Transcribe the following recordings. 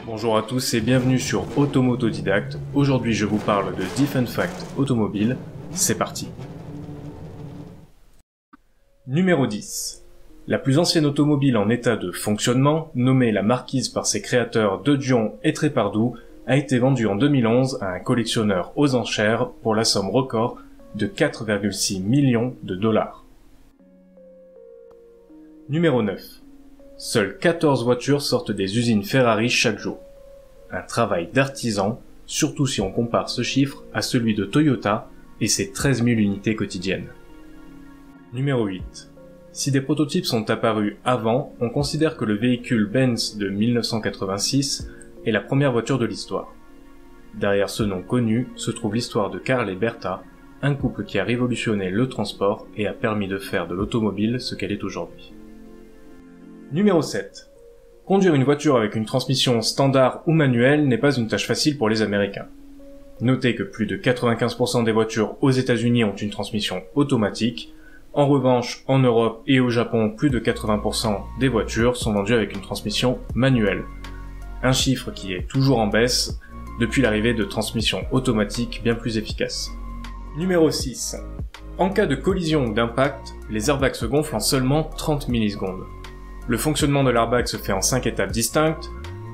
Bonjour à tous et bienvenue sur Automotodidacte. Aujourd'hui je vous parle de Fun Fact automobile. C'est parti. Numéro 10. La plus ancienne automobile en état de fonctionnement, nommée la Marquise par ses créateurs De Dion et Trépardou, a été vendue en 2011 à un collectionneur aux enchères pour la somme record de 4,6 millions de dollars. Numéro 9. Seules 14 voitures sortent des usines Ferrari chaque jour. Un travail d'artisan, surtout si on compare ce chiffre à celui de Toyota et ses 13 000 unités quotidiennes. Numéro 8. Si des prototypes sont apparus avant, on considère que le véhicule Benz de 1986 est la première voiture de l'histoire. Derrière ce nom connu se trouve l'histoire de Karl et Bertha, un couple qui a révolutionné le transport et a permis de faire de l'automobile ce qu'elle est aujourd'hui. Numéro 7. Conduire une voiture avec une transmission standard ou manuelle n'est pas une tâche facile pour les Américains. Notez que plus de 95% des voitures aux États-Unis ont une transmission automatique. En revanche, en Europe et au Japon, plus de 80% des voitures sont vendues avec une transmission manuelle. Un chiffre qui est toujours en baisse depuis l'arrivée de transmissions automatiques bien plus efficaces. Numéro 6. En cas de collision ou d'impact, les airbags se gonflent en seulement 30 millisecondes. Le fonctionnement de l'airbag se fait en 5 étapes distinctes: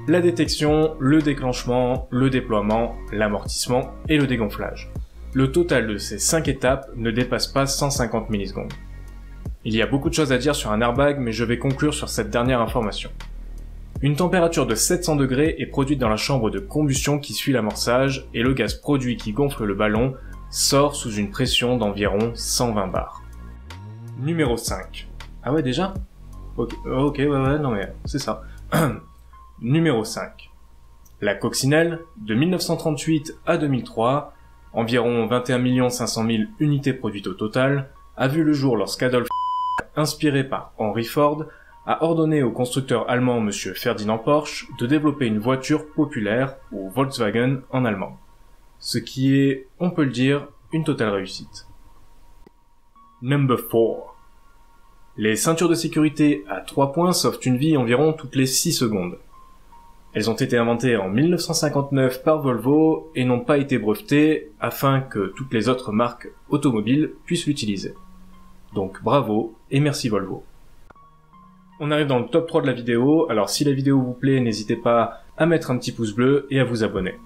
la détection, le déclenchement, le déploiement, l'amortissement et le dégonflage. Le total de ces 5 étapes ne dépasse pas 150 millisecondes. Il y a beaucoup de choses à dire sur un airbag, mais je vais conclure sur cette dernière information. Une température de 700 degrés est produite dans la chambre de combustion qui suit l'amorçage et le gaz produit qui gonfle le ballon sort sous une pression d'environ 120 bars. Numéro 5. Ah ouais déjà ? Ok, non mais c'est ça. Numéro 5. La coccinelle, de 1938 à 2003, environ 21 500 000 unités produites au total, a vu le jour lorsqu'Adolf, inspiré par Henry Ford, a ordonné au constructeur allemand M. Ferdinand Porsche de développer une voiture populaire, ou Volkswagen en allemand. Ce qui est, on peut le dire, une totale réussite. Number 4. Les ceintures de sécurité à 3 points sauvent une vie environ toutes les 6 secondes. Elles ont été inventées en 1959 par Volvo et n'ont pas été brevetées afin que toutes les autres marques automobiles puissent l'utiliser. Donc bravo et merci Volvo. On arrive dans le top 3 de la vidéo, alors si la vidéo vous plaît, n'hésitez pas à mettre un petit pouce bleu et à vous abonner.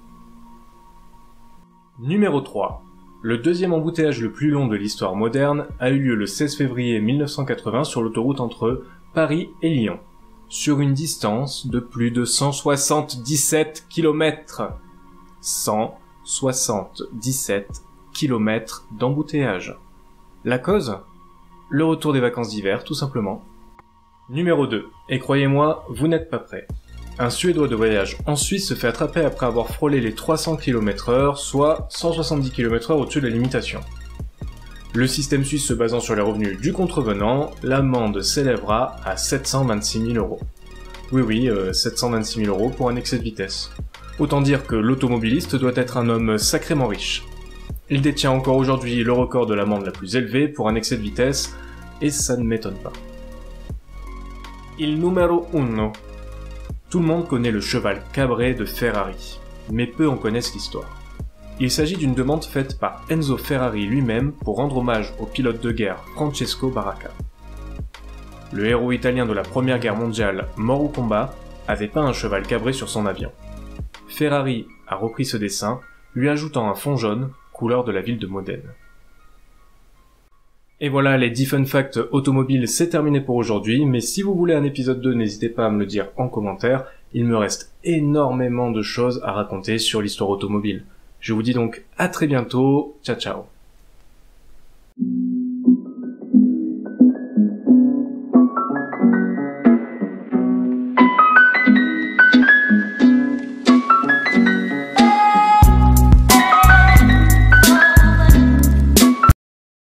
Numéro 3. Le deuxième embouteillage le plus long de l'histoire moderne a eu lieu le 16 février 1980 sur l'autoroute entre Paris et Lyon, sur une distance de plus de 177 km. 177 km d'embouteillage. La cause ? Le retour des vacances d'hiver, tout simplement. Numéro 2. Et croyez-moi, vous n'êtes pas prêts. Un Suédois de voyage en Suisse se fait attraper après avoir frôlé les 300 km/h, soit 170 km/h au-dessus de la limitation. Le système suisse se basant sur les revenus du contrevenant, l'amende s'élèvera à 726 000 €. Oui, 726 000 € pour un excès de vitesse. Autant dire que l'automobiliste doit être un homme sacrément riche. Il détient encore aujourd'hui le record de l'amende la plus élevée pour un excès de vitesse, et ça ne m'étonne pas. Il numéro 1. Tout le monde connaît le cheval cabré de Ferrari, mais peu en connaissent l'histoire. Il s'agit d'une demande faite par Enzo Ferrari lui-même pour rendre hommage au pilote de guerre Francesco Baracca. Le héros italien de la Première Guerre mondiale, mort au combat, avait peint un cheval cabré sur son avion. Ferrari a repris ce dessin, lui ajoutant un fond jaune, couleur de la ville de Modène. Et voilà, les 10 fun facts automobiles, c'est terminé pour aujourd'hui, mais si vous voulez un épisode 2, n'hésitez pas à me le dire en commentaire, il me reste énormément de choses à raconter sur l'histoire automobile. Je vous dis donc à très bientôt, ciao ciao.